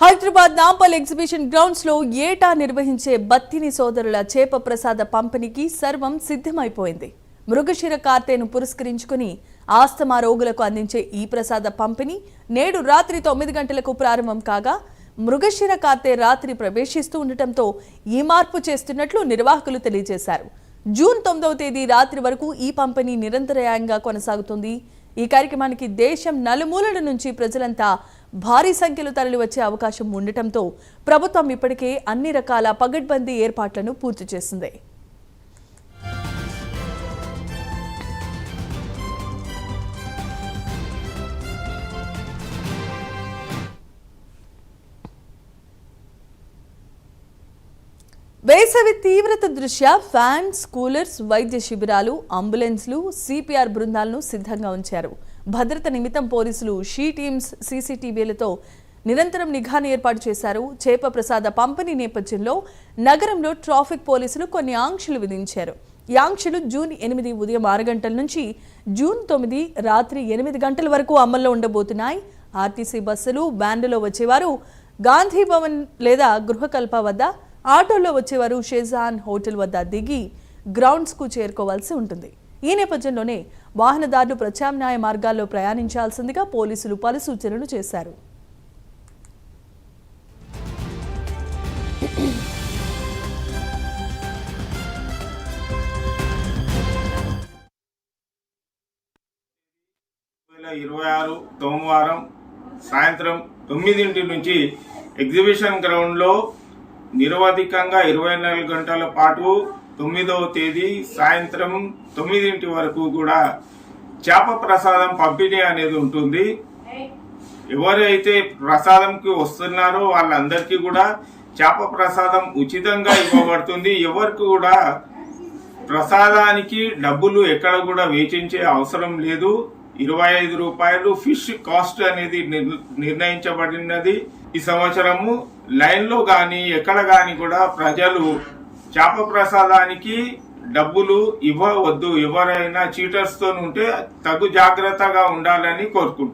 Hyderabad నాంపల్ exhibition grounds లో ఏటా నిర్వహించే బత్తిని సోదరుల చేప ప్రసాద పంపిణీకి సర్వం సిద్ధమైపోయింది. మృగశిర కార్తెను పురస్కరించుకుని ఆస్తమా రోగులకు అందించే ఈ ప్రసాద పంపిణీ నేడు రాత్రి 9 గంటలకు ప్రారంభం కాగా మృగశిర కార్తె రాత్రి ప్రవేశిస్తూ ఉండటంతో ఈ మార్పు చేస్తున్నట్లు నిర్వాహకులు తెలియజేశారు. జూన్ 9వ తేదీ రాత్రి వరకు ఈ పంపిణీ నిరంతరాయంగా కొనసాగుతుంది. ఈ కార్యక్రమానికి దేశం నలుమూలల నుంచి ప్రజలంతా భారీ సంఖ్యలో తరలి వచ్చే అవకాశం ఉండటంతో ప్రభుత్వం ఇప్పటికే అన్ని రకాల పగడ్బందీ ఏర్పాట్లను పూర్తి చేసింది. వేసవి తీవ్రత దృష్ట్యా ఫ్యాన్స్, కూలర్స్, వైద్య శిబిరాలు, అంబులెన్స్లు, సిపిఆర్ బృందాలను సిద్ధంగా ఉంచారు. భద్రత నిమిత్తం పోలీసులు షీ టీమ్స్, సీసీటీవీలతో నిరంతరం నిఘాను ఏర్పాటు చేశారు. చేప ప్రసాద పంపిణీ నేపథ్యంలో నగరంలో ట్రాఫిక్ పోలీసులు కొన్ని ఆంక్షలు విధించారు. ఈ ఆంక్షలు జూన్ 8 ఉదయం 6 గంటల నుంచి జూన్ 9 రాత్రి 8 గంటల వరకు అమల్లో ఉండబోతున్నాయి. ఆర్టీసీ బస్సులు, వ్యాన్లలో వచ్చేవారు గాంధీ భవన్ లేదా గృహకల్ప వద్ద, ఆటోల్లో వచ్చేవారు షేజాన్ హోటల్ వద్ద దిగి గ్రౌండ్స్కు చేరుకోవాల్సి ఉంటుంది. ఈ నేపథ్యంలోనే వాహనదారులు ప్రత్యామ్నాయ మార్గాల్లో ప్రయాణించాల్సిందిగా పోలీసులు పలు సూచనలు చేశారు. సోమవారం సాయంత్రం 9 నుంచి ఎగ్జిబిషన్ గ్రౌండ్లో నిరవధికంగా 24 గంటల పాటు 9వ తేదీ సాయంత్రం 9 వరకు కూడా చేప ప్రసాదం పంపిణీ అనేది ఉంటుంది. ఎవరైతే ప్రసాదంకి వస్తున్నారో వాళ్ళందరికీ కూడా చేప ప్రసాదం ఉచితంగా ఇవ్వబడుతుంది. ఎవరికి కూడా ప్రసాదానికి డబ్బులు ఎక్కడ కూడా వేచించే అవసరం లేదు. 25 రూపాయలు ఫిష్ కాస్ట్ అనేది నిర్ణయించబడినది. ఈ సంవత్సరము లైన్ లో గాని ఎక్కడ గాని కూడా ప్రజలు చేప ప్రసాదానికి డబ్బులు ఇవ్వవద్దు. ఎవరైనా చీటర్స్ తో ఉంటే తగు జాగ్రత్తగా ఉండాలని కోరుకుంటున్నారు.